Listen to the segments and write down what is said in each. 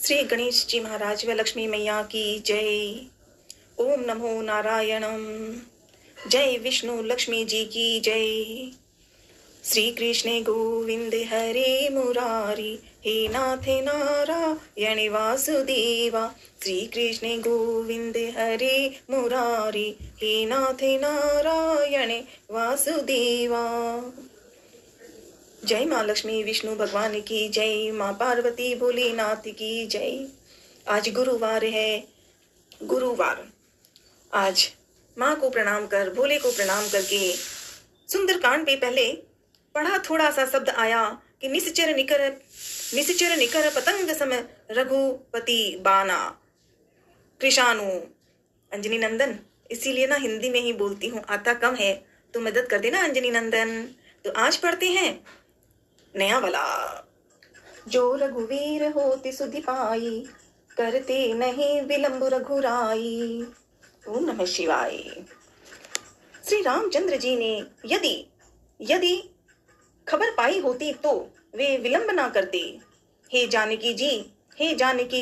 श्री गणेश जी महाराज व लक्ष्मी मैया की जय। ओम नमो नारायणम। जय विष्णु लक्ष्मी जी की जय। श्री कृष्ण गोविंद हरे मुरारी, हे नाथ नारायण वासुदेवा। श्री कृष्ण गोविंद हरे मुरारी, हे नाथ नारायण वासुदेवा। जय माँ लक्ष्मी विष्णु भगवान की जय। माँ पार्वती भोलेनाथ की जय। आज गुरुवार है, गुरुवार। आज माँ को प्रणाम कर, भोले को प्रणाम करके सुंदरकांड पे पहले पढ़ा थोड़ा सा शब्द आया कि निश्चर निकर पतंग सम रघुपति बाना कृषाणु अंजनी नंदन। इसीलिए ना हिंदी में ही बोलती हूँ, आता कम है तो मदद कर देना अंजनी नंदन। तो आज पढ़ते हैं नया वाला। जो रघुवीर होति सुधि पाई, करते नहीं विलंब रघुराई। ओम नमः शिवाय। श्री रामचंद्र जी ने यदि खबर पाई होती तो वे विलंब ना करते। हे जानकी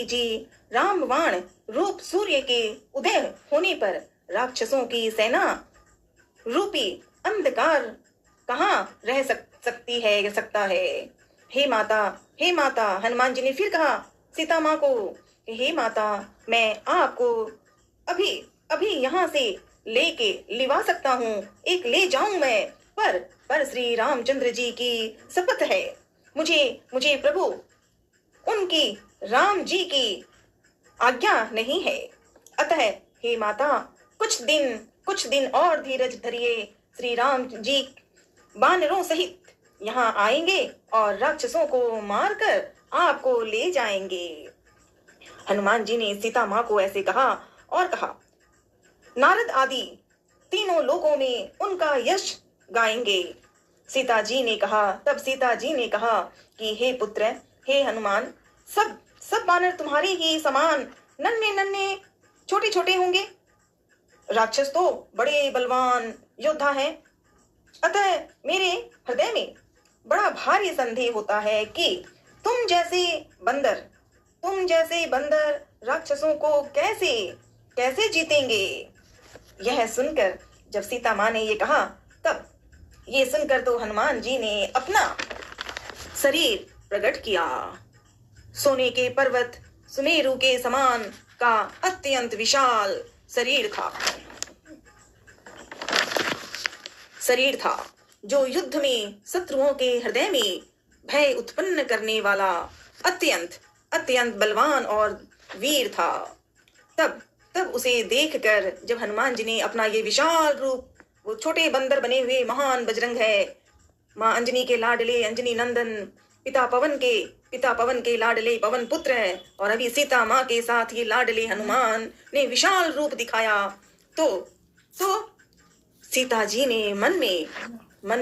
जी, रामबाण रूप सूर्य के उदय होने पर राक्षसों की सेना रूपी अंधकार कहाँ रह सकता है। हे माता, हनुमान जी ने फिर कहा सीता माँ को, हे माता, मैं आपको अभी यहाँ से लेके लिवा सकता हूँ, एक ले जाऊं मैं, पर श्री रामचंद्र जी की शपथ है, मुझे प्रभु उनकी राम जी की आज्ञा नहीं है। अतः हे माता, कुछ दिन और धीरज धरिए। श्री राम जी वानरों सहित यहाँ आएंगे और राक्षसों को मारकर आपको ले जाएंगे। हनुमान जी ने सीता माँ को ऐसे कहा और कहा, नारद आदि तीनों लोकों में उनका यश गाएंगे। तब सीता जी ने कहा कि हे पुत्र, हे हनुमान, सब वानर तुम्हारे ही समान नन्हे छोटे होंगे। राक्षस तो बड़े बलवान योद्धा हैं। अतः मेरे हृदय में बड़ा भारी संदेह होता है कि तुम जैसे बंदर राक्षसों को कैसे जीतेंगे। यह सुनकर जब सीता माँ ने ये कहा, तब ये सुनकर तो हनुमान जी ने अपना शरीर प्रकट किया। सोने के पर्वत सुमेरु के समान का अत्यंत विशाल शरीर था, जो युद्ध में शत्रुओं के हृदय में भय उत्पन्न करने वाला अत्यंत बलवान और वीर था। तब उसे देखकर जब हनुमान जी ने अपना ये विशाल रूप, वो छोटे बंदर बने हुए महान बजरंग है, माँ अंजनी के लाडले अंजनी नंदन, पिता पवन के लाडले पवन पुत्र है, और अभी सीता माँ के साथ ये लाडले हनुमान ने विशाल रूप दिखाया, तो सीता जी ने मन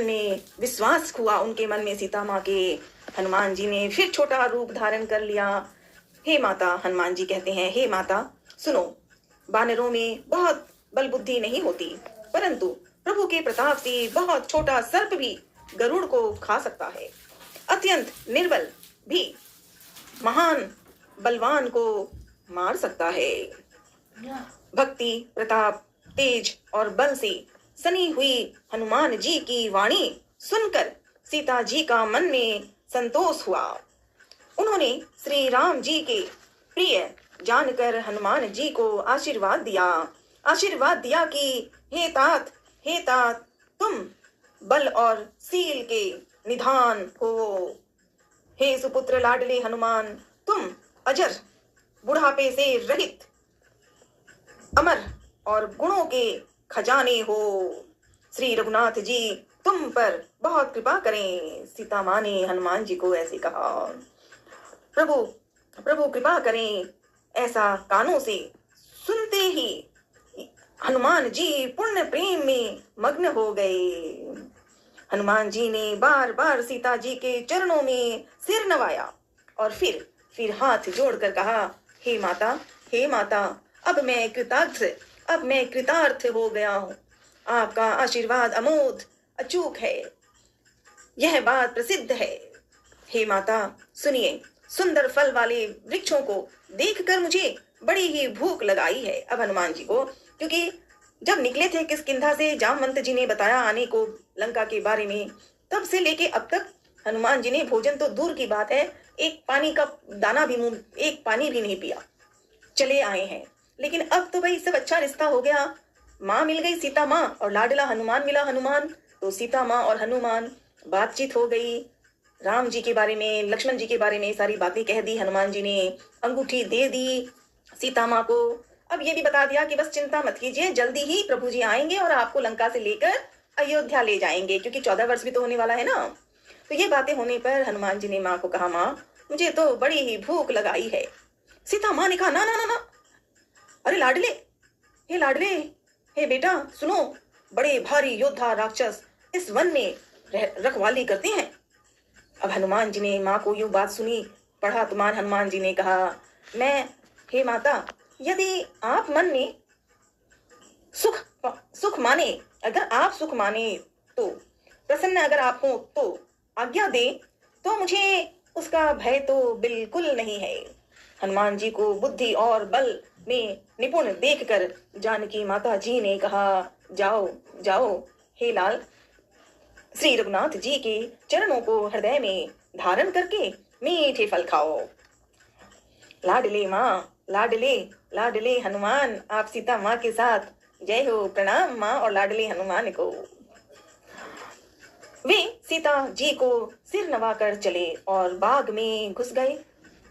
में विश्वास हुआ उनके मन में सीता माँ के। हनुमान जी ने फिर छोटा रूप धारण कर लिया। हे माता, हनुमान जी कहते हैं, हे माता सुनो, वानरों में बहुत बल बुद्धि नहीं होती, परंतु प्रभु के प्रताप से बहुत छोटा सर्प भी गरुड़ को खा सकता है। अत्यंत निर्बल भी महान बलवान को मार सकता है। भक्ति, प्रताप, तेज और बल से सनी हुई हनुमान जी की वाणी सुनकर सीता जी का मन में संतोष हुआ। उन्होंने श्री राम जी के प्रिय जानकर हनुमान जी को आशीर्वाद दिया कि हे तात, तुम बल और शील के निधान हो। हे सुपुत्र लाडले हनुमान, तुम अजर, बुढ़ापे से रहित, अमर और गुणों के खजाने हो। श्री रघुनाथ जी तुम पर बहुत कृपा करें। सीता माँ ने हनुमान जी को ऐसे कहा। प्रभु कृपा करें। ऐसा कानों से सुनते ही हनुमान जी पूर्ण प्रेम में मग्न हो गए। हनुमान जी ने बार सीता जी के चरणों में सिर नवाया और फिर हाथ जोड़कर कहा, हे माता, अब मैं कृतार्थ हो गया हूँ। आपका आशीर्वाद अमोघ अचूक है, यह बात प्रसिद्ध है। हे माता, सुंदर फल वाले वृक्षों को देखकर मुझे बड़ी ही भूख लगाई है। अब हनुमान जी को, क्योंकि जब निकले थे किष्किंधा से, जामवंत जी ने बताया आने को लंका के बारे में, तब से लेके अब तक हनुमान जी ने भोजन तो दूर की बात है, एक पानी का दाना भी मुंह, एक पानी भी नहीं पिया, चले आए हैं। लेकिन अब तो भाई सब अच्छा रिश्ता हो गया, माँ मिल गई सीता माँ और लाडला हनुमान मिला हनुमान, तो सीता माँ और हनुमान बातचीत हो गई, राम जी के बारे में, लक्ष्मण जी के बारे में सारी बातें कह दी। हनुमान जी ने अंगूठी दे दी सीता माँ को। अब ये भी बता दिया कि बस चिंता मत कीजिए, जल्दी ही प्रभु जी आएंगे और आपको लंका से लेकर अयोध्या ले जाएंगे, क्योंकि 14 वर्ष भी तो होने वाला है ना। तो ये बातें होने पर हनुमान जी ने माँ को कहा, माँ मुझे तो बड़ी ही भूख लगाई है। सीता माँ ने कहा, ना ना ना ना, अरे लाडले, हे लाडले, हे बेटा सुनो, बड़े भारी योद्धा राक्षस इस वन में रखवाली करते हैं। अब हनुमान जी ने माँ को यूं बात सुनी, पढ़ा तो मान हनुमान जी ने कहा, मैं, हे माता, यदि आप मन में सुख माने, अगर आप सुख माने तो, प्रसन्न अगर आप हो तो आज्ञा दे, तो मुझे उसका भय तो बिल्कुल नहीं है। हनुमान जी को बुद्धि और बल में निपुण देखकर जानकी माता जी ने कहा, जाओ जाओ हे लाल, श्री रघुनाथ जी के चरणों को हृदय में धारण करके मीठे फल खाओ। लाडले माँ, लाडले लाडले हनुमान, आप सीता माँ के साथ, जय हो, प्रणाम माँ और लाडले हनुमान को। वे सीता जी को सिर नवाकर चले और बाग में घुस गए,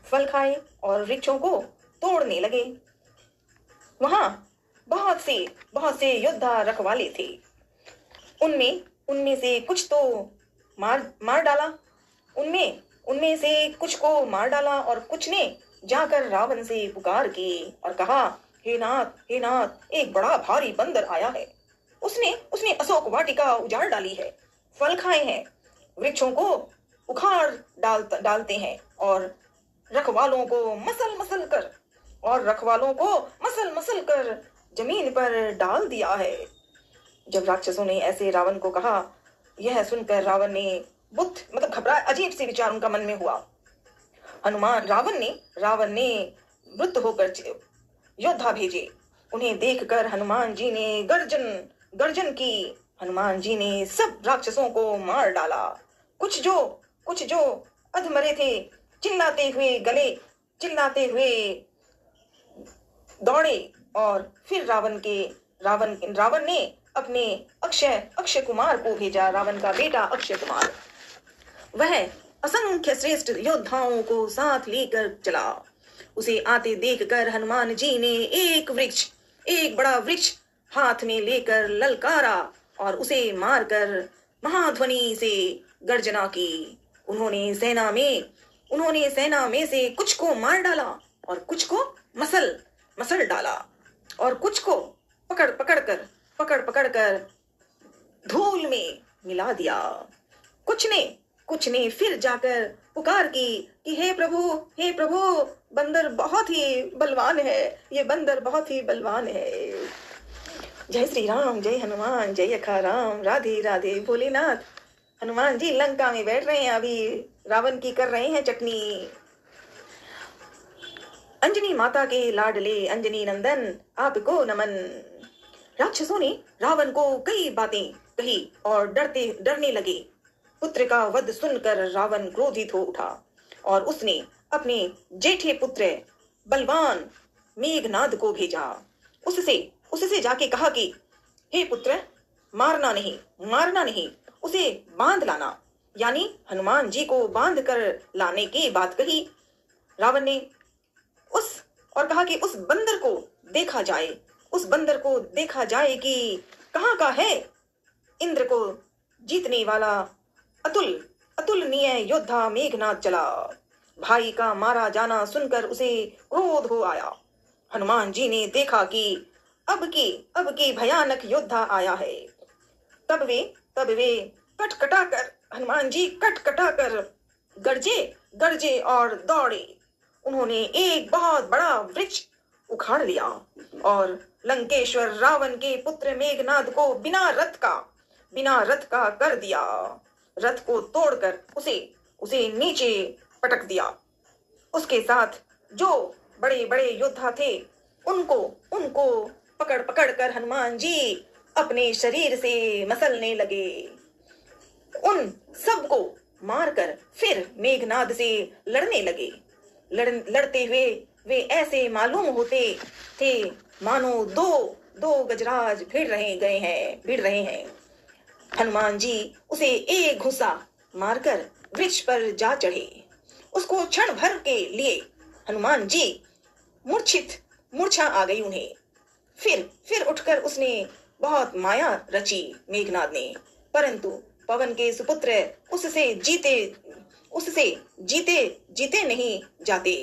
फल खाए और वृक्षों को तोड़ने लगे। वहां बहुत से योद्धा रखवाले थे, उनमें से कुछ तो मार डाला, उनमें से कुछ को मार डाला और कुछ ने जाकर रावण से पुकार की और कहा, हे नाथ, एक बड़ा भारी बंदर आया है, उसने अशोक वाटिका उजाड़ डाली है, फल खाए हैं, वृक्षों को उखाड़ डालते हैं और रखवालों को मसल मसल कर जमीन पर डाल दिया है। जब राक्षसों ने ऐसे रावण को कहा, यह सुनकर रावण ने घबरा, अजीब से विचार उनका मन में हुआ। रावण ने वृत्त होकर योद्धा भेजे, उन्हें देखकर हनुमान जी ने गर्जन की। हनुमान जी ने सब राक्षसों को मार डाला। कुछ जो अधमरे थे चिल्लाते हुए दौड़े और फिर रावण ने अपने अक्षय कुमार को भेजा, रावण का बेटा अक्षय कुमार। वह असंख्य श्रेष्ठ योद्धाओं को साथ लेकर चला। उसे आते देखकर हनुमान जी ने एक बड़ा वृक्ष हाथ में लेकर ललकारा और उसे मारकर महाध्वनि से गर्जना की। उन्होंने सेना में से कुछ को मार डाला और कुछ को मसल डाला और कुछ को पकड़ कर धूल में मिला दिया। कुछ ने फिर जाकर पुकार की कि हे प्रभु, बंदर बहुत ही बलवान है, ये बंदर बहुत ही बलवान है। जय श्री राम, जय हनुमान, जय अखा राम, राधे राधे भोलेनाथ। हनुमान जी लंका में बैठ रहे हैं, अभी रावण की कर रहे हैं चटनी। अंजनी माता के लाडले अंजनी नंदन, आपको नमन। राक्षसों ने रावण को कई बातें कही और डरने लगे। पुत्र का वध सुनकर रावण क्रोधित हो उठा और उसने अपने जेठे पुत्र बलवान मेघनाद को भेजा। उससे जाके कहा कि हे पुत्र, मारना नहीं, उसे बांध लाना। यानी हनुमान जी को बांध कर लाने की बात कही रावण ने। और कहा कि उस बंदर को देखा जाए कि कहाँ का है। इंद्र को जीतने वाला अतुलनीय योद्धा मेघनाद चला। भाई का मारा जाना सुनकर उसे क्रोध हो आया। हनुमान जी ने देखा कि अब की भयानक योद्धा आया है। तब वे हनुमान जी कटकटा कर गरजे और दौड़े। उन्होंने एक बहुत बड़ा वृक्ष उखाड़ लिया और लंकेश्वर रावण के पुत्र मेघनाद को बिना रथ का कर दिया। रथ को तोड़कर उसे नीचे पटक दिया। उसके साथ जो बड़े बड़े योद्धा थे उनको उनको पकड़ पकड़ कर हनुमान जी अपने शरीर से मसलने लगे। उन सबको मारकर फिर मेघनाद से लड़ने लगे। लड़ते हुए वे ऐसे मालूम होते थे मानो दो दो गजराज भिड़ रहे हैं। हनुमान जी उसे एक घुसा मारकर वृक्ष पर जा चढ़े। उसको क्षण भर के लिए हनुमान जी मूर्छा आ गई उन्हें। फिर उठकर उसने बहुत माया रची मेघनाद ने, परंतु पवन के सुपुत्र उससे जीते जीते नहीं जाते।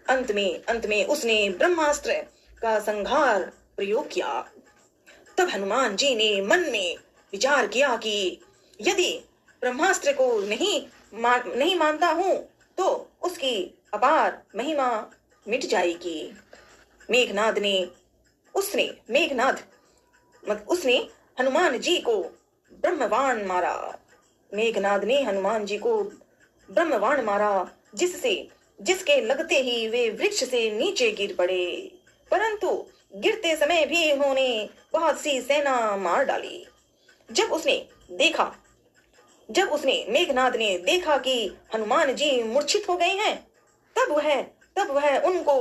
अंत में उसने ब्रह्मास्त्र का संहार प्रयोग किया। तब हनुमान जी ने मन में विचार किया कि यदि ब्रह्मास्त्र को नहीं मानता हूं तो उसकी अपार महिमा मिट जाएगी। उसने हनुमान जी को ब्रह्मबाण मारा। मेघनाद ने हनुमान जी को ब्रह्मबाण मारा, जिसके लगते ही वे वृक्ष से नीचे गिर पड़े। परंतु गिरते समय भी उन्होंने बहुत सी सेना मार डाली। जब मेघनाद ने देखा कि हनुमान जी मूर्छित हो गए हैं, तब वह उनको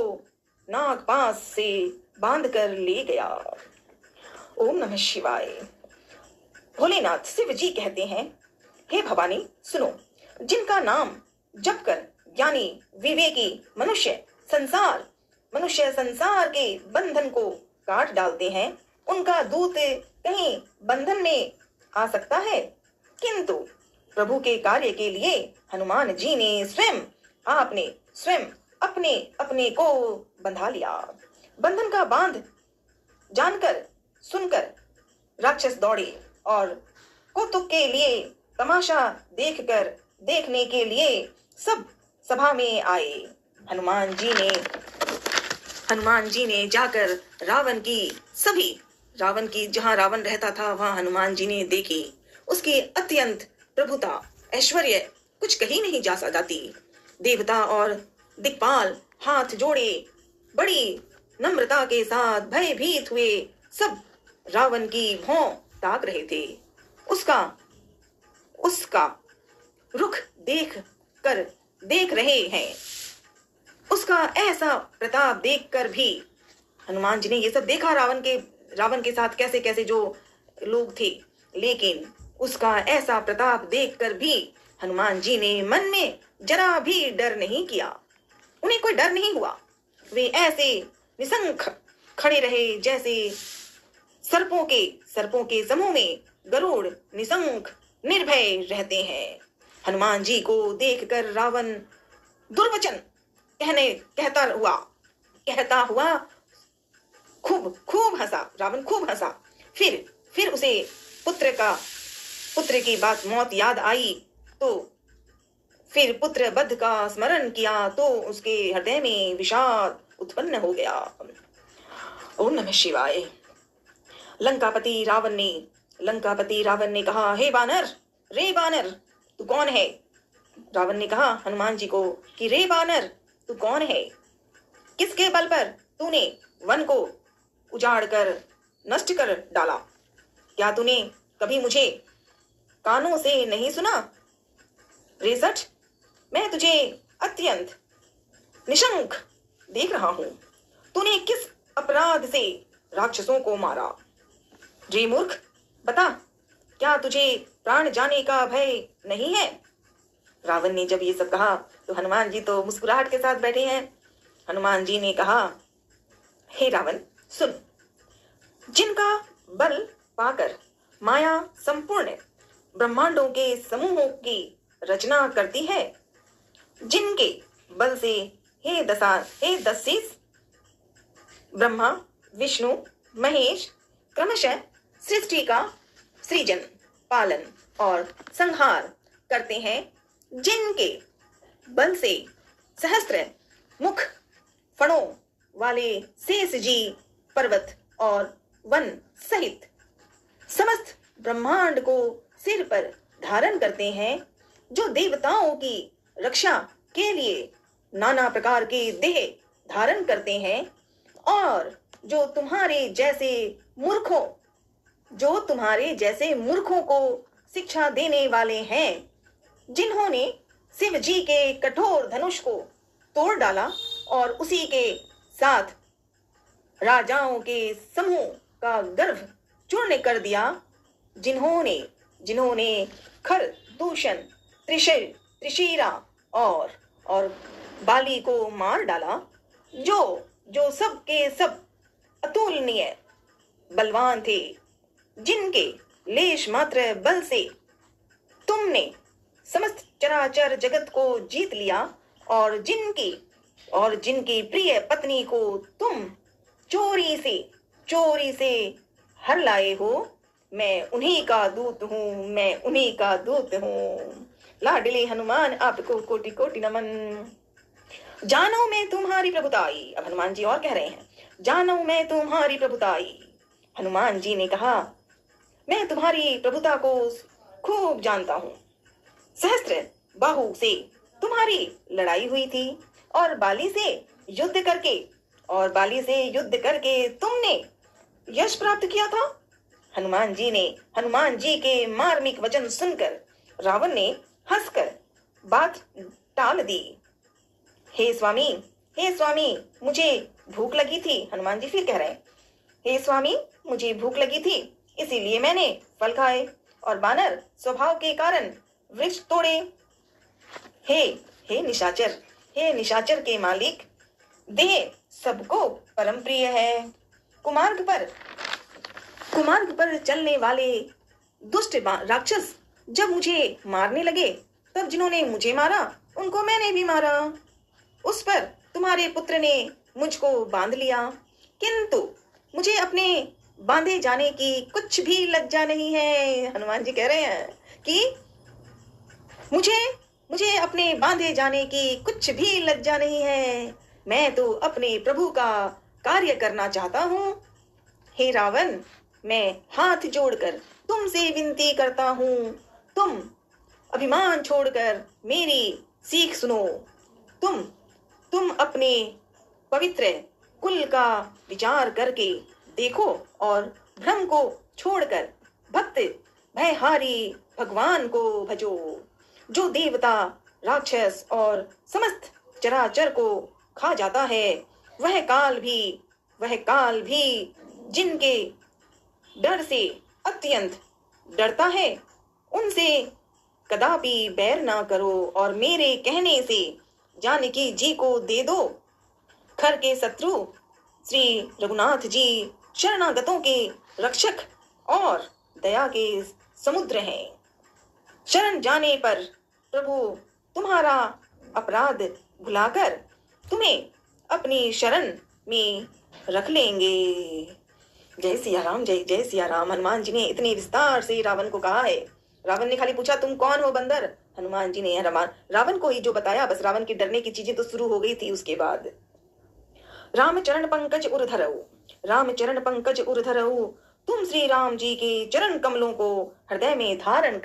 नागपाश से बांधकर ले गया। ओम नमः शिवाय। भोलेनाथ शिव जी कहते हैं, हे भवानी सुनो, जिनका नाम जप कर ज्ञानी विवेकी मनुष्य संसार के बंधन को काट डालते हैं, उनका दूत कहीं बंधन में आ सकता है। किंतु प्रभु के कार्य के लिए हनुमान जी ने स्वयं अपने को बंधा लिया। बंधन का बांध जानकर सुनकर राक्षस दौड़े और कौतुक के लिए तमाशा देखने के लिए सब सभा में आए। हनुमान जी ने जाकर रावण की जहाँ रावण रहता था वहां हनुमान जी ने देखी। उसकी अत्यंत प्रभुता ऐश्वर्य कुछ कही नहीं जा जाती। देवता और दिक्पाल हाथ जोड़े बड़ी नम्रता के साथ भयभीत हुए सब रावण की भौं ताक रहे थे। उसका रुख देख रहे हैं। उसका ऐसा प्रताप देखकर भी हनुमान जी ने ये सब देखा, रावण के साथ कैसे कैसे जो लोग थे, लेकिन उसका ऐसा प्रताप देखकर भी हनुमान जी ने मन में जरा भी डर नहीं किया। उन्हें कोई डर नहीं हुआ। वे ऐसे निशंक खड़े रहे जैसे सर्पों के समूह में गरुड़ निशंक निर्भय रहते हैं। हनुमान जी को देखकर रावण दुर्वचन कहता हुआ खूब हंसा। रावण खूब हंसा। फिर उसे पुत्र की बात मौत याद आई तो फिर पुत्र वध का स्मरण किया तो उसके हृदय में विषाद उत्पन्न हो गया। ओम नमः शिवाय। लंकापति रावण ने कहा, हे बानर, रे बानर तू कौन है? रावण ने कहा हनुमान जी को कि रे बानर तू कौन है? किसके बल पर तूने वन को उजाड़ कर नष्ट कर डाला? क्या तूने कभी मुझे कानों से नहीं सुना? रेसठ, मैं तुझे अत्यंत निशंक देख रहा हूं। तूने किस अपराध से राक्षसों को मारा? रे मूर्ख, बता, क्या तुझे प्राण जाने का भय नहीं है? रावण ने जब ये सब कहा तो हनुमान जी तो मुस्कुराहट के साथ बैठे हैं। हनुमान जी ने कहा, हे रावण सुन, जिनका बल पाकर माया संपूर्ण ब्रह्मांडों के समूहों की रचना करती है, जिनके बल से हे दशीस ब्रह्मा विष्णु महेश क्रमशः सृष्टि का सृजन पालन और संहार करते हैं, जिनके बल से सहस्त्र मुख फणों वाले शेष जी पर्वत और वन सहित समस्त ब्रह्मांड को सिर पर धारण करते हैं, जो देवताओं की रक्षा के लिए नाना प्रकार के देह धारण करते हैं, और जो तुम्हारे जैसे मूर्खों को शिक्षा देने वाले हैं, जिन्होंने शिव जी के कठोर धनुष को तोड़ डाला और उसी के साथ राजाओं के समूह का गर्भ चूर्ण कर दिया, जिन्होंने खर दूषण त्रिशिरा और बाली को मार डाला, जो सब के सब अतुलनीय बलवान थे, जिनके लेश मात्र बल से तुमने समस्त चराचर जगत को जीत लिया, और जिनकी प्रिय पत्नी को तुम चोरी से हर लाए हो, मैं उन्हीं का दूत हूँ। लाडले हनुमान आपको कोटि कोटि नमन। जानो मैं तुम्हारी प्रभुताई। अब हनुमान जी और कह रहे हैं, जानो मैं तुम्हारी प्रभुताई। हनुमान जी ने कहा, मैं तुम्हारी प्रभुता को खूब जानता हूँ। सहस्त्र बाहु से तुम्हारी लड़ाई हुई थी, और बाली से युद्ध करके तुमने यश प्राप्त किया था। हनुमान जी के मार्मिक वचन सुनकर रावण ने हंसकर बात टाल दी। हे स्वामी, मुझे भूख लगी थी। हनुमान जी फिर कह रहे हैं, हे स्वामी, मुझे भूख लगी थी, इसीलिए मैंने फल खाए और बानर स्वभाव के कारण वृक्ष तोड़े। हे निशाचर के मालिक, देह सबको परम प्रिय है। कुमार्ग पर चलने वाले दुष्ट राक्षस जब मुझे मारने लगे, तब जिन्होंने मुझे मारा उनको मैंने भी मारा। उस पर तुम्हारे पुत्र ने मुझको बांध लिया, किंतु मुझे अपने बांधे जाने की कुछ भी लज्जा नहीं है। हनुमान जी कह रहे हैं कि मुझे अपने बांधे जाने की कुछ भी लज्जा नहीं है। मैं तो अपने प्रभु का कार्य करना चाहता हूँ। हे रावण, मैं हाथ जोड़कर तुमसे विनती करता हूँ, तुम अभिमान छोड़कर मेरी सीख सुनो। तुम अपने पवित्र कुल का विचार करके देखो और भ्रम को छोड़कर भक्त भयहारी भगवान को भजो, जो देवता राक्षस और समस्त चराचर को खा जाता है। वह काल भी जिनके डर से अत्यंत डरता है, उनसे कदापि बैर ना करो, और मेरे कहने से जानकी जी को दे दो। खर के शत्रु श्री रघुनाथ जी शरणागतों के रक्षक और दया के समुद्र हैं। शरण जाने पर प्रभु तुम्हारा अपराध भुलाकर तुम्हें अपनी शरण में रख लेंगे। जय सिया राम, जय जय सिया राम। हनुमान जी ने इतने विस्तार से रावण को कहा है। रावण ने खाली पूछा, तुम कौन हो बंदर? हनुमान जी ने रावण को ही जो बताया, बस रावण की डरने की चीजें तो शुरू हो गई थी। उसके बाद राम चरण पंकज उर्धरऊ, तुम श्री राम जी के चरण कमलों को हृदय में धारण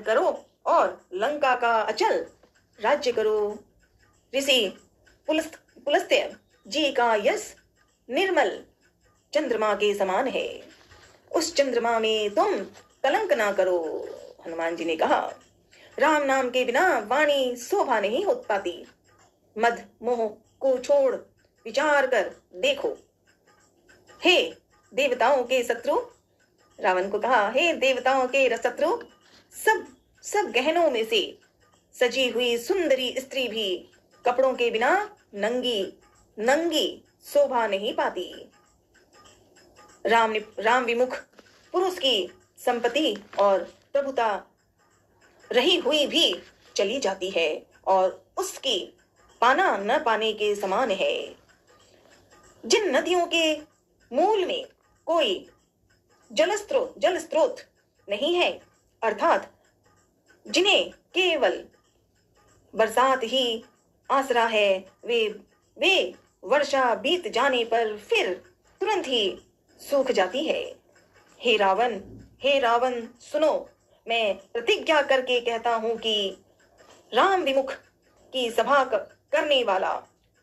करो और लंका का अचल राज्य करो। ऋषि पुलस्त्य जी का यश निर्मल चंद्रमा के समान है, उस चंद्रमा में तुम कलंक ना करो। हनुमान जी ने कहा, राम नाम के बिना वाणी शोभा नहीं हो पाती। मद मोह को छोड़ विचार कर देखो। हे देवताओं के शत्रु, रावण को कहा, हे देवताओं के शत्रु, सब गहनों में से सजी हुई सुंदरी स्त्री भी कपड़ों के बिना नंगी शोभा नहीं पाती। राम विमुख पुरुष की संपत्ति और प्रभुता रही हुई भी चली जाती है और उसकी पाना न पाने के समान है। जिन नदियों के मूल में कोई जल स्रोत नहीं है, अर्थात जिन्हें केवल बरसात ही आसरा है, वे वर्षा बीत जाने पर फिर तुरंत ही सूख जाती है। हे रावण सुनो, मैं प्रतिज्ञा करके कहता हूं कि राम विमुख की सभा करने वाला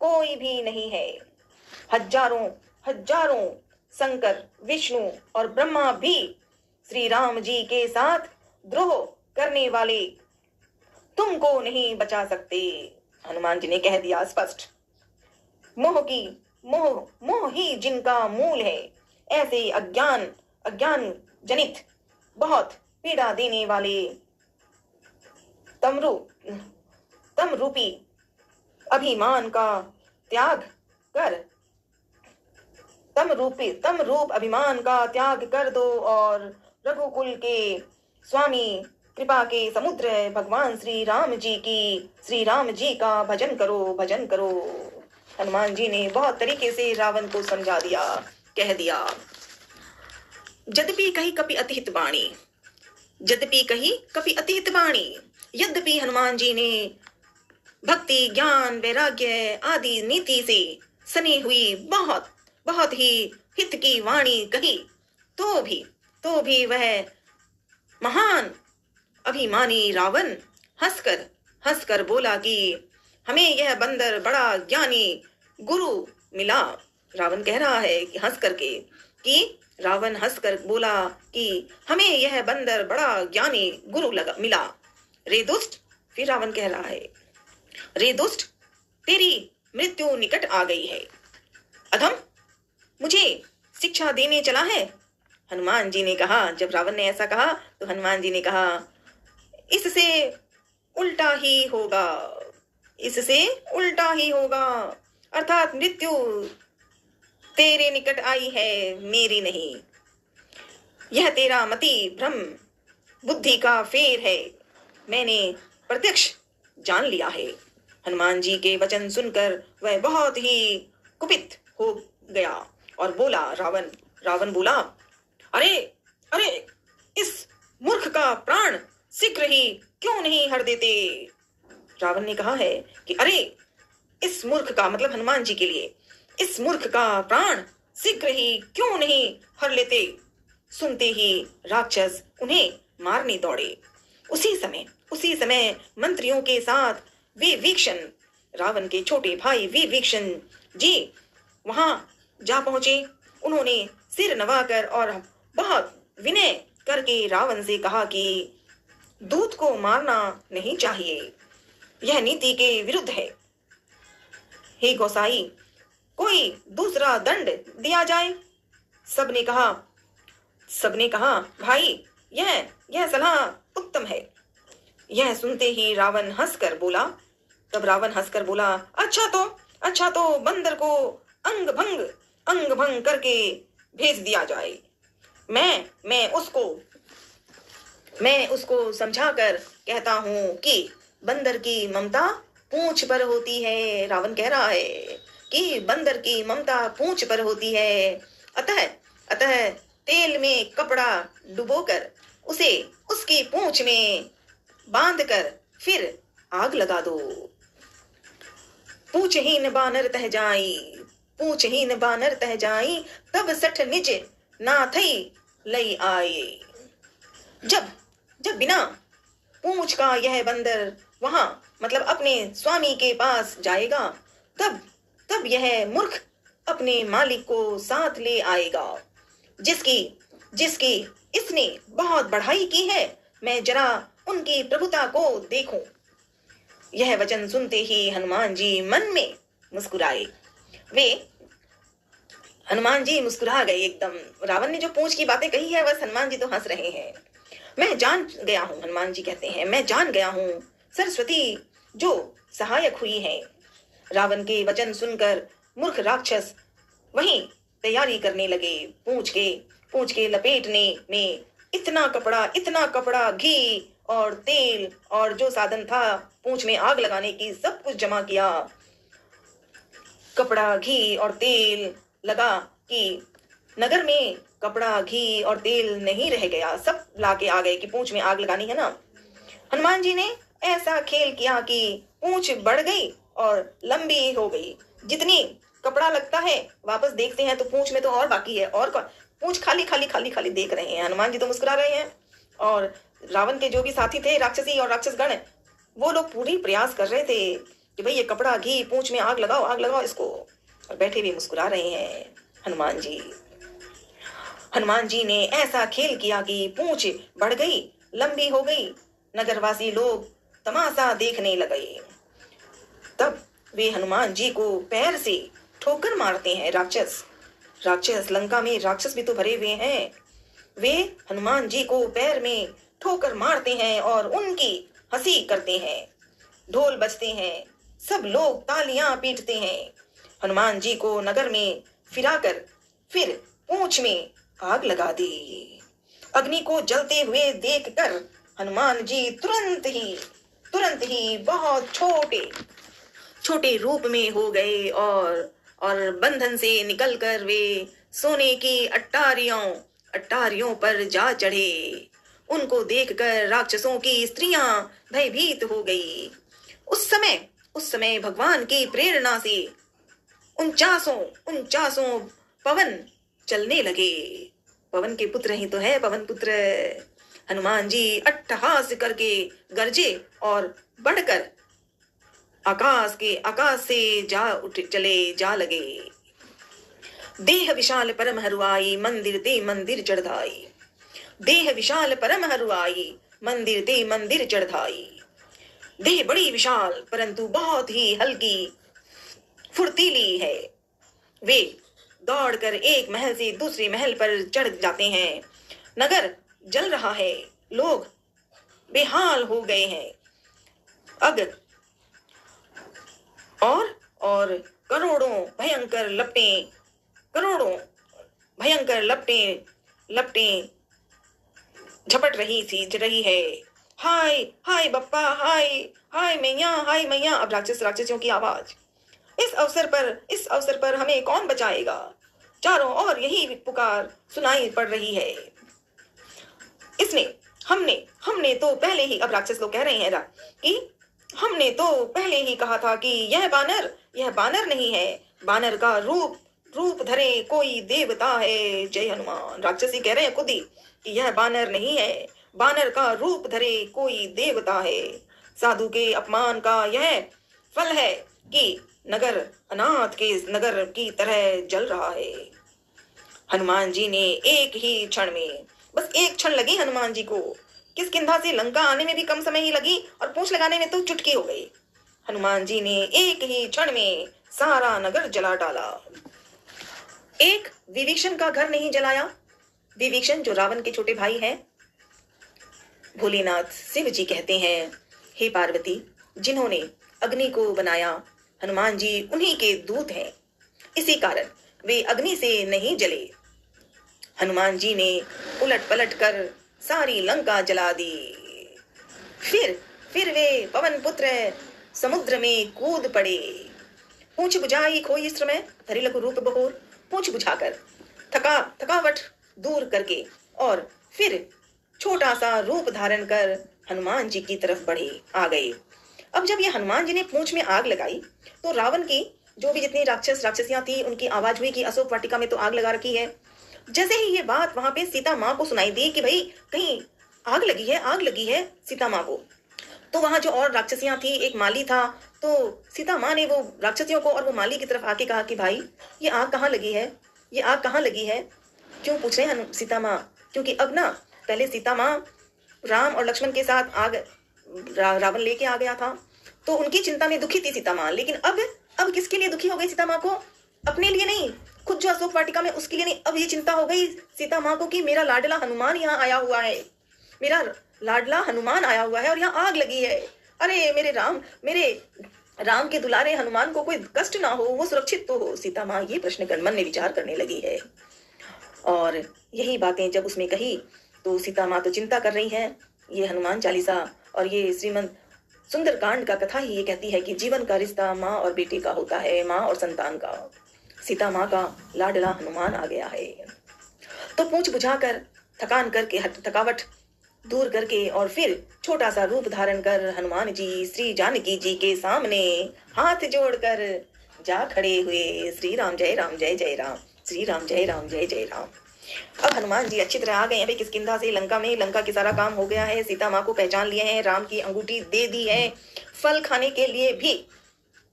कोई भी नहीं है। हजारों हजारों शंकर, विष्णु और ब्रह्मा भी श्री राम जी के साथ द्रोह करने वाले तुमको नहीं बचा सकते। हनुमान जी ने कह दिया स्पष्ट। मोह ही जिनका मूल है, ऐसे अज्ञान जनित बहुत पीड़ा देने वाले तम रूपी अभिमान का त्याग कर तम रूप अभिमान का त्याग कर दो और रघुकुल के स्वामी कृपा के समुद्र भगवान श्री राम जी का भजन करो। हनुमान जी ने बहुत तरीके से रावण को समझा दिया, कह दिया। यद्यपि कही कपि अतीत वाणी, यद्यपि हनुमान जी ने भक्ति, ज्ञान, वैराग्य आदि नीति से सनी हुई बहुत ही हित की वाणी कही, तो भी वह महान अभिमानी रावण हंसकर बोला कि हमें यह बंदर बड़ा ज्ञानी गुरु मिला। रावण कह रहा है कि रावण हंसकर बोला कि हमें यह बंदर बड़ा ज्ञानी गुरु मिला। रे दुष्ट, फिर रावण कह रहा है, रे दुष्ट, तेरी मृत्यु निकट आ गई है। अधम, मुझे शिक्षा देने चला है। हनुमान जी ने कहा, जब रावण ने ऐसा कहा तो हनुमान जी ने कहा, इससे उल्टा ही होगा, अर्थात मृत्यु तेरे निकट आई है, मेरी नहीं। यह तेरा मति भ्रम बुद्धि का फेर है, मैंने प्रत्यक्ष जान लिया है। हनुमान जी के वचन सुनकर वह बहुत ही कुपित हो गया और बोला, रावण बोला, अरे इस मूर्ख का प्राण शीघ्र ही क्यों नहीं हर देते। रावण ने कहा है कि अरे इस मूर्ख का, मतलब हनुमान जी के लिए, इस मूर्ख का प्राण शीघ्र ही क्यों नहीं हर लेते। सुनते ही राक्षस उन्हें मारने दौड़े। उसी समय मंत्रियों के साथ विभीषण, रावण के छोटे भाई विभीषण जी वहां जा पहुंचे। उन्होंने सिर नवाकर और बहुत विनय करके रावण से कहा कि दूत को मारना नहीं चाहिए, यह नीति के विरुद्ध है। हे गोसाई, कोई दूसरा दंड दिया जाए। सबने कहा भाई यह सलाह उत्तम है। यह सुनते ही रावण हंसकर बोला, अच्छा तो बंदर को अंग भंग करके भेज दिया जाए। मैं उसको समझाकर कहता हूँ कि बंदर की ममता पूंछ पर होती है। रावण कह रहा है कि बंदर की ममता पूंछ पर होती है, अतः तेल में कपड़ा डुबोकर उसे उसकी पूंछ में बांधकर फिर आग लगा दो। पूंछहीन बानर तह जाई, तब सठ निज नाथई लई आए। जब बिना पूंछ का यह बंदर वहां, मतलब अपने स्वामी के पास जाएगा, तब यह मूर्ख अपने मालिक को साथ ले आएगा, जिसकी इसने बहुत बढ़ाई की है। मैं जरा उनकी प्रभुता को देखूं। यह वचन सुनते ही हनुमान जी मन में मुस्कुराए। हनुमान जी मुस्कुरा गए एकदम। रावण ने जो पूंछ की बातें कही है, बस हनुमान जी तो हंस रहे हैं। मैं जान गया हूं, हनुमान जी कहते हैं, मैं जान गया हूं सरस्वती जो सहायक हुई है। रावण के वचन सुनकर मूर्ख राक्षस वहीं तैयारी करने लगे। पूंछ के लपेटने में इतना कपड़ा, घी और तेल और जो साधन था पूंछ में आग लगाने की, सब कुछ जमा किया। कपड़ा, घी और तेल लगा कि नगर में कपड़ा, घी और तेल नहीं रह गया, सब लाके आ गए कि पूंछ में आग लगानी है ना। हनुमान जी ने ऐसा खेल किया कि पूंछ बढ़ गई और लंबी हो गई। जितनी कपड़ा लगता है वापस देखते हैं तो पूंछ में तो और बाकी है, और पूंछ खाली देख रहे हैं। हनुमान जी तो मुस्कुरा रहे हैं और रावण के जो भी साथी थे राक्षसी और राक्षसगण, वो लोग पूरी प्रयास कर रहे थे कि भाई ये कपड़ा घी पूंछ में आग लगाओ इसको, और बैठे भी मुस्कुरा रहे हैं हनुमान जी। हनुमान जी ने ऐसा खेल किया कि पूंछ बढ़ गई, लंबी हो गई। नगरवासी लोग तमाशा देखने लगे। तब वे हनुमान जी को पैर से ठोकर मारते हैं। राक्षस लंका में राक्षस भी तो भरे हुए हैं। वे हनुमान जी को पैर में ठोकर मारते हैं और उनकी हंसी करते हैं। ढोल बजते हैं, सब लोग तालियां पीटते हैं। हनुमान जी को नगर में फिराकर फिर पूंछ में आग लगा दी। अग्नि को जलते हुए देखकर हनुमान जी तुरंत ही बहुत छोटे रूप में हो गए और बंधन से निकलकर वे सोने की अट्टारियों पर जा चढ़े। उनको देखकर राक्षसों की स्त्रियां भयभीत हो गई। उस समय भगवान की प्रेरणा से 49 पवन चलने लगे। पवन के पुत्र ही तो है पवन पुत्र। हनुमान जी अट्टहास करके गरजे और बढ़कर आकाश से जा लगे। देह विशाल परम हरुआई, मंदिर ते मंदिर चढ़ाई। देह विशाल परम हरुआई, मंदिर ते मंदिर चढ़ाई। देह बड़ी विशाल परंतु बहुत ही हल्की फुर्तीली है। वे दौड़कर एक महल से दूसरे महल पर चढ़ जाते हैं। नगर जल रहा है, लोग बेहाल हो गए हैं। अग और करोड़ों भयंकर लपटें झपट रही है। हाय बप्पा, हाय मैया। अब राक्षसियों की आवाज। इस अवसर पर हमें कौन बचाएगा? चारों ओर यही पुकार सुनाई पड़ रही है। हमने तो पहले ही, अब राक्षस लोग कह रहे हैं कि हमने तो पहले ही कहा था कि यह बानर नहीं है, बानर का रूप धरे कोई देवता है। जय हनुमान। राक्षसी कह रहे हैं खुद ही कि यह बानर नहीं है, बानर का रूप धरे कोई देवता है। साधु के अपमान का यह फल है कि नगर अनाथ के नगर की तरह जल रहा है। हनुमान जी ने बस एक क्षण लगी हनुमान जी को। किष्किंधा से लंका आने में भी कम समय ही लगी और पूंछ लगाने में तो चुटकी हो गई। हनुमान जी ने एक ही क्षण में सारा नगर जला डाला। एक विभीषण का घर नहीं जलाया। विभीषण जो रावण के छोटे भाई हैं। भोलेनाथ शिव जी कहते हैं, हे पार्वती, जिन्होंने अग्नि को बनाया, हनुमान जी उन्हीं के दूत हैं। इसी कारण वे अग्नि से नहीं जले। हनुमान जी ने उलट पलट कर सारी लंका जला दी। फिर वे पवन पुत्र समुद्र में कूद पड़े। पूंछ बुझाई खोई श्रम धरि लघु रूप बहोर। पूंछ बुझाकर थकावट दूर करके और फिर छोटा सा रूप धारण कर हनुमान जी की तरफ आ गए। अब जब ये हनुमान जी ने पूंछ में आग लगाई तो रावण की जो भी जितनी राक्षसियां थी उनकी आवाज हुई कि अशोक वाटिका में तो आग लगा रखी है। जैसे ही ये बात वहां पे सीता माँ को सुनाई दी कि भाई कहीं आग लगी है सीता माँ को, तो वहां जो और राक्षसियां थी, एक माली था, तो सीता माँ ने वो राक्षसियों को और वो माली की तरफ आके कहा कि भाई ये आग कहाँ लगी है? क्यों पूछ रहे हैं सीता माँ? क्योंकि अब ना पहले सीता माँ राम और लक्ष्मण के साथ आग रावण लेके आ गया था, तो उनकी चिंता में दुखी थी सीता माँ। लेकिन अब किसके लिए दुखी हो गई सीता माँ को? अपने लिए नहीं, खुद जो अशोक वाटिका में उसके लिए नहीं। अब ये चिंता हो गई सीता माँ को कि मेरा लाडला हनुमान यहाँ आया हुआ है, और यहाँ आग लगी है। अरे मेरे राम के दुलारे हनुमान को कोई कष्ट ना हो, वो सुरक्षित तो हो। सीता माँ ये प्रश्न मन में विचार करने लगी है। और यही बातें जब उसने कही तो सीता माँ तो चिंता कर रही है। ये हनुमान चालीसा और ये श्रीमद सुंदरकांड का कथा ही ये कहती है कि जीवन का रिश्ता माँ और बेटे का होता है, माँ और संतान का। सीता माँ का लाडला हनुमान आ गया है। तो पूंछ बुझाकर थकावट दूर करके और फिर छोटा सा रूप धारण कर हनुमान जी श्री जानकी जी के सामने हाथ जोड़कर जा खड़े हुए। श्री राम जय राम जय जय राम, श्री राम जय राम जय जय राम। अब हनुमान जी अच्छी तरह आ गए हैं भाई किष्किंधा से लंका में। लंका की सारा काम हो गया है, सीता माँ को पहचान लिए हैं, राम की अंगूठी दे दी है। फल खाने के लिए भी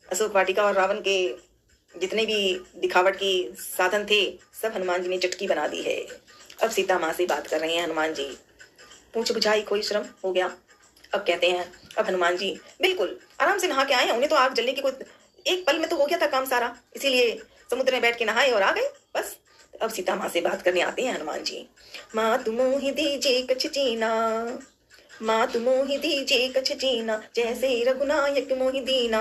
अशोक वाटिका और रावण के जितने भी दिखावट की साधन थे सब हनुमान जी ने चटकी बना दी है। अब सीता माँ से बात कर रहे हैं हनुमान जी। पूछ बुझाई कोई श्रम हो गया। अब कहते हैं, अब हनुमान जी बिल्कुल आराम से नहा के आए हैं, उन्हें तो आग जलने की कोई एक पल में तो हो गया था काम सारा, इसीलिए समुद्र में बैठ के नहाए और आ गए बस। अब सीता माँ से बात करने आते हैं हनुमान जी। माँ तुम मोहि दीजे कछ जीना, माँ तुम मोहि दीजे कछ जीना, जैसे रघुनायक मोहि दीना।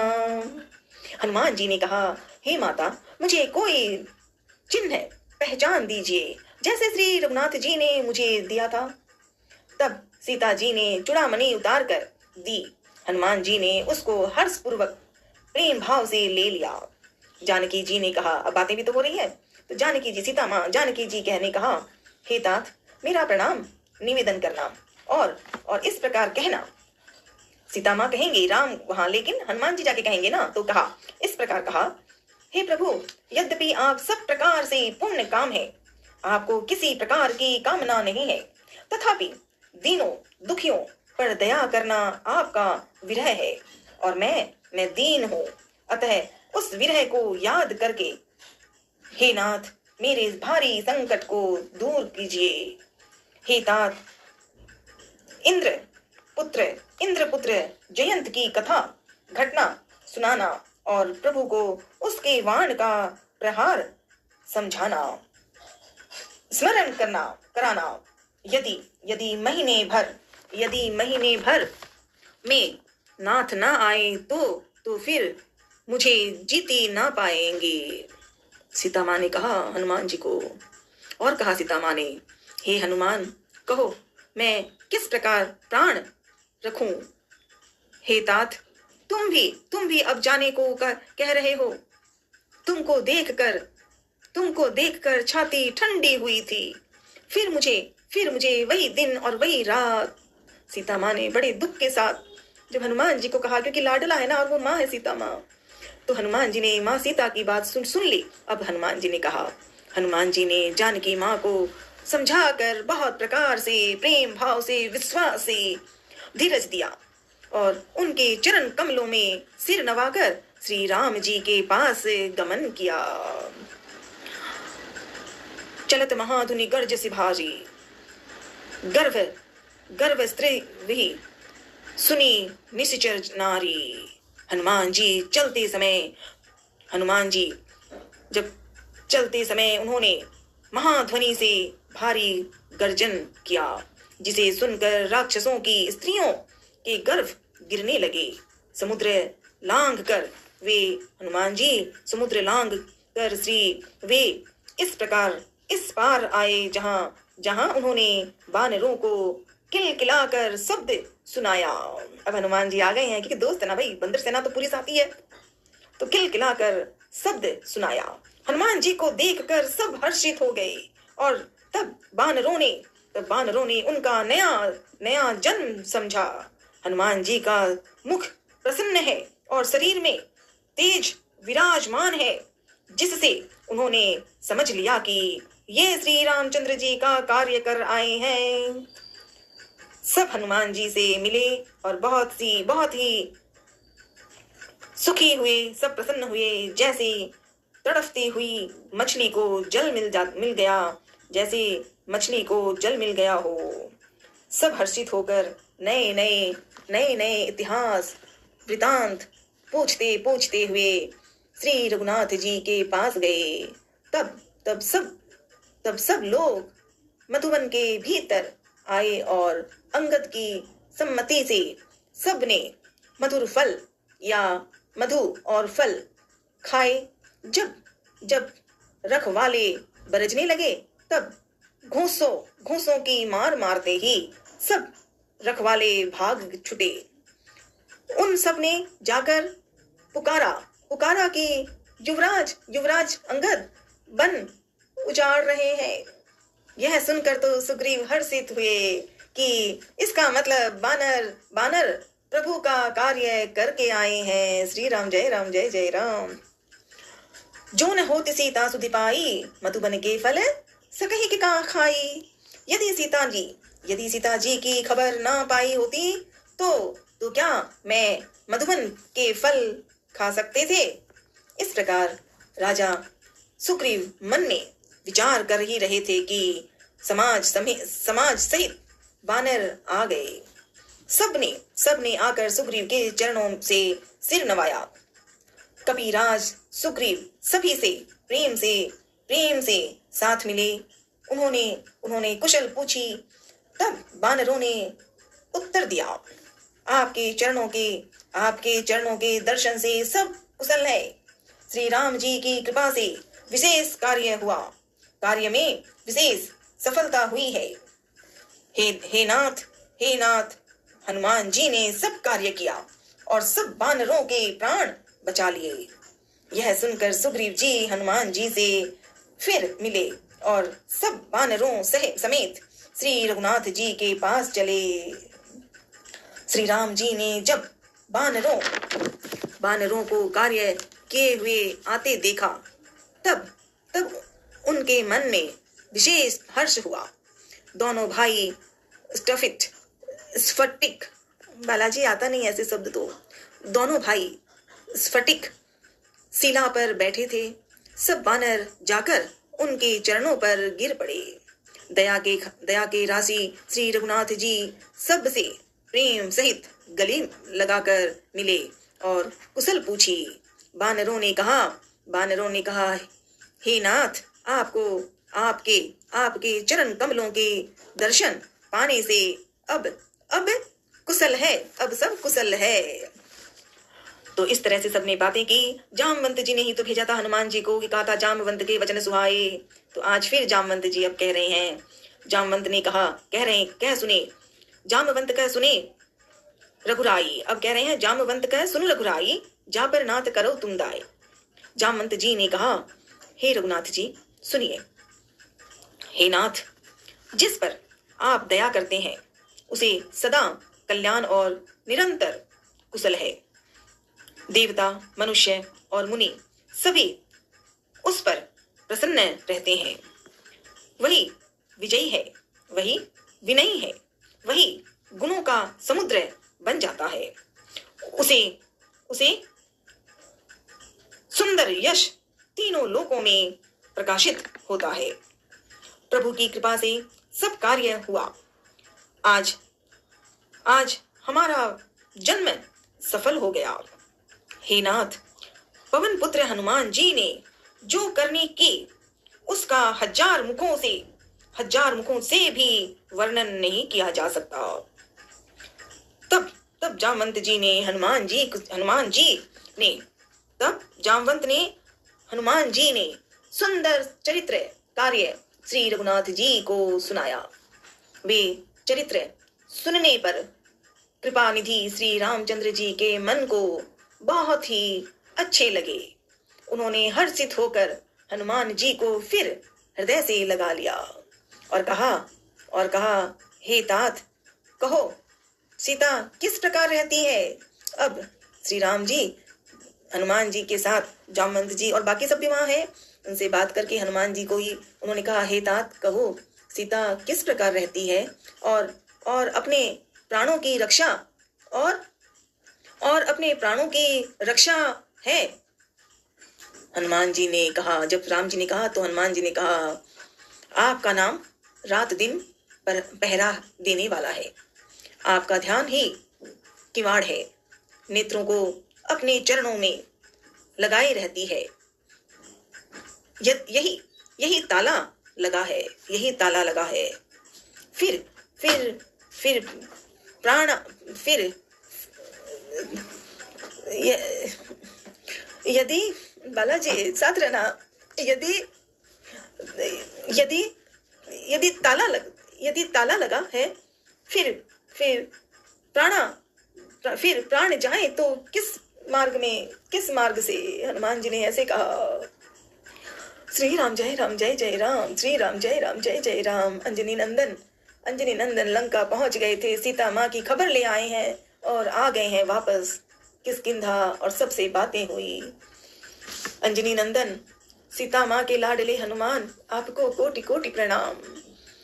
हनुमान जी ने कहा, हे माता मुझे कोई चिन्ह पहचान दीजिए जैसे श्री रघुनाथ जी ने मुझे दिया था। तब सीता जी ने चूड़ामणि उतार कर दी। हनुमान जी ने उसको हर्षपूर्वक प्रेम भाव से ले लिया। जानकी जी ने कहा, अब बातें भी तो हो रही है, तो जानकी जी सीता माँ जानकी जी कहने कहा, हे तात मेरा प्रणाम निवेदन करना और इस प्रकार कहना। सीता माँ कहेंगे राम वहां, लेकिन हनुमान जी जाके कहेंगे ना, तो कहा इस प्रकार कहा, हे प्रभु यद्यपि आप सब प्रकार से पुण्य काम है, आपको किसी प्रकार की कामना नहीं है, तथापि दीनों दुखियों पर दया करना आपका विरह है और मैं दीन हूँ, अतः उस विरह को याद करके हे नाथ मेरे इस भारी संकट को दूर कीजिए। हे तात इंद्र पुत्र जयंत की कथा घटना सुनाना और प्रभु को उसके वाण का प्रहार समझाना, स्मरण कराना। यदि महीने भर में नाथ ना आए तो फिर मुझे जीती ना पाएंगे। सीता माँ ने कहा हनुमान जी को, और कहा सीता माँ ने, हे हनुमान कहो मैं किस प्रकार प्राण रखूं। हे तात तुम भी अब जाने को कह रहे हो। तुमको देखकर छाती ठंडी हुई थी। फिर मुझे वही दिन और वही रात। सीता माँ ने बड़े दुख के साथ जब हनुमान जी को कहा, क्योंकि लाडला है ना और वो माँ है सीता माँ, तो हनुमान जी ने माँ सीता की बात सुन ली। अब हनुमान जी ने कहा, हनुमान जी ने जानकी माँ को समझाकर बहुत प्रकार से प्रेम भाव से विश्वास से धीरज दिया और उनके चरण कमलों में सिर नवाकर श्री राम जी के पास गमन किया। चलत महाधुनि गर्ज सिभाजी, गर्भ स्त्री भी सुनी निशिचर नारी। हनुमान जी जब चलते समय उन्होंने महाध्वनि से भारी गर्जन किया, जिसे सुनकर राक्षसों की स्त्रियों के गर्भ गिरने लगे। समुद्र लांघ कर वे इस प्रकार इस पार आए जहां उन्होंने वानरों को किलकिलाकर शब्द सुनाया। अब हनुमान जी आ गए हैं, क्योंकि दोस्त है ना भाई, बंदर सेना तो पूरी साथी है, तो किलकिलाकर शब्द सुनाया। हनुमान जी को देखकर सब हर्षित हो गए और तब बानरों ने उनका नया जन्म समझा। हनुमान जी का मुख प्रसन्न है और शरीर में तेज विराजमान है, जिससे उन्होंने समझ लिया कि ये श्री रामचंद्र जी का कार्य कर आए हैं। सब हनुमान जी से मिले और बहुत ही सुखी हुए, सब प्रसन्न हुए, जैसे तड़पती हुई मछली को जल मिल गया, जैसे मछली को जल मिल गया हो। सब हर्षित होकर नए इतिहास वृतांत पूछते हुए श्री रघुनाथ जी के पास गए। तब सब लोग मधुवन के भीतर आए और अंगद की सम्मति से सबने मधु और फल खाए। जब रखवाले बरजने लगे, तब घूंसों की मारते ही सब रखवाले भाग छुटे। उन सब ने जाकर पुकारा कि युवराज अंगद वन उजाड़ रहे हैं। यह सुनकर तो सुग्रीव हर्षित हुए कि इसका मतलब बानर प्रभु का कार्य करके आए हैं। श्री राम जय राम जय राम। जो न होती सीता सुधि पाई, मधुबन के फल सकही के का खाई। यदि सीता जी की खबर ना पाई होती तो क्या मैं मधुबन के फल खा सकते थे। इस प्रकार राजा सुग्रीव मन में विचार कर ही रहे थे कि समाज सहित वानर आ गए। सबने आकर सुग्रीव के चरणों से सिर नवाया। कपिराज सुग्रीव सभी से प्रेम से साथ मिले। उन्होंने कुशल पूछी। तब वानरों ने उत्तर दिया, आपके चरणों के दर्शन से सब कुशल है। श्री राम जी की कृपा से विशेष कार्य में विशेष सफलता हुई है। हे नाथ, हनुमान जी ने सब कार्य किया और सब वानरों के प्राण बचा लिए। यह सुनकर सुग्रीव जी हनुमान जी से फिर मिले और सब वानरों समेत श्री रघुनाथ जी के पास चले। श्री राम जी ने जब वानरों को कार्य किए हुए आते देखा तब उनके मन में विशेष हर्ष हुआ। दोनों भाई स्फटिक, बालाजी आता नहीं ऐसे शब्द तो, दोनों भाई स्फटिक शिला पर बैठे थे। सब वानर जाकर उनके चरणों पर गिर पड़े। दया के राशि श्री रघुनाथ जी सबसे प्रेम सहित गले लगाकर मिले और कुशल पूछी। वानरों ने कहा, हे नाथ, आपके चरण कमलों के दर्शन पाने से अब कुशल है, अब सब कुशल है। तो इस तरह से सबने बातें की। जामवंत जी ने ही तो भेजा था हनुमान जी को कि कहा था जामवंत के वचन सुहाए। तो आज फिर जामवंत जी अब कह रहे हैं। जामवंत ने कह सुने जामवंत कह सुने रघुराई। अब कह रहे हैं जामवंत कह सुन रघुराई, जा पर नाथ करो तुम दाय। जामवंत जी ने कहा, हे रघुनाथ जी सुनिए। हे नाथ, जिस पर आप दया करते हैं उसे सदा कल्याण और निरंतर कुशल है। देवता, मनुष्य और मुनि सभी उस पर प्रसन्न रहते हैं। वही विजयी है, वही विनयी है, वही गुणों का समुद्र बन जाता है। उसे सुंदर यश तीनों लोकों में प्रकाशित होता है। प्रभु की कृपा से सब कार्य हुआ। आज हमारा जन्म सफल हो गया। हे नाथ, पवन पुत्र हनुमान जी ने जो करने की उसका हजार मुखों से भी वर्णन नहीं किया जा सकता। तब जामवंत हनुमान जी ने सुंदर चरित्र कार्य श्री रघुनाथ जी को सुनाया। वे चरित्र सुनने पर कृपा निधि श्री रामचंद्र जी के मन को बहुत ही अच्छे लगे। उन्होंने हर्षित होकर हनुमान जी को फिर हृदय से लगा लिया और कहा, हे तात, कहो सीता किस प्रकार रहती है। अब श्री राम जी हनुमान जी के साथ जामवंत जी और बाकी सब भी वहां है, उनसे बात करके हनुमान जी को ही उन्होंने कहा, हे तात, कहो सीता किस प्रकार रहती है और अपने प्राणों की रक्षा और अपने प्राणों की रक्षा है। हनुमान जी ने कहा, जब राम जी ने कहा तो हनुमान जी ने कहा, आपका नाम रात दिन पर पहरा देने वाला है। आपका ध्यान ही किवाड़ है, नेत्रों को अपने चरणों में लगाए रहती है। यही ताला लगा है। फिर प्राण यदि बालाजी साथ रहना, यदि ताला लगा है, फिर प्राण जाए तो किस मार्ग से। हनुमान जी ने ऐसे कहा। श्री राम जय राम जय जय राम, श्री राम जय राम जय जय राम। अंजनी नंदन लंका पहुंच गए थे। सीता माँ की खबर ले आए हैं और आ गए हैं वापस। किष्किंधा और सबसे बातें हुई। अंजनी नंदन सीता माँ के लाडले हनुमान, आपको कोटि कोटि प्रणाम।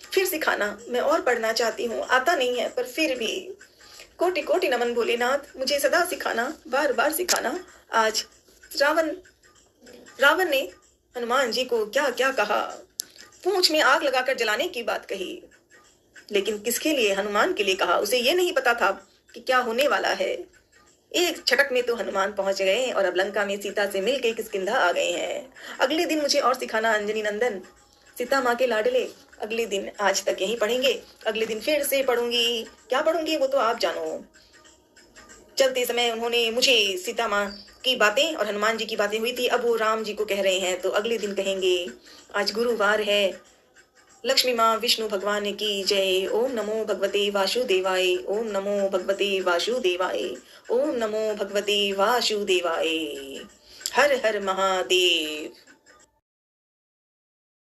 फिर सिखाना, मैं और पढ़ना चाहती हूँ, आता नहीं है, पर फिर भी कोटि कोटि नमन भोलेनाथ, मुझे सदा सिखाना, बार बार सिखाना। आज रावण ने हनुमान जी को क्या क्या कहा, पूंछ में आग लगाकर जलाने की बात कही, लेकिन किसके लिए? हनुमान के लिए कहा। उसे ये नहीं पता था कि क्या होने वाला है। एक छटक में तो हनुमान पहुंच गए और अब लंका में सीता से मिलके किष्किंधा आ गए हैं। अगले दिन मुझे और सिखाना अंजनी नंदन, सीता माँ के लाडले। अगले दिन, आज तक यही पढ़ेंगे, अगले दिन फिर से पढ़ूंगी। क्या पढ़ूंगी वो तो आप जानो। चलते समय उन्होंने मुझे सीता माँ की बातें और हनुमान जी की बातें हुई थी, अब वो राम जी को कह रहे हैं, तो अगले दिन कहेंगे। आज गुरुवार है। लक्ष्मी माँ विष्णु भगवान की जय। ओम नमो भगवते वासुदेवाय। ओम नमो भगवते वासुदेवाय। ओम नमो भगवते वासुदेवाय। हर हर महादेव।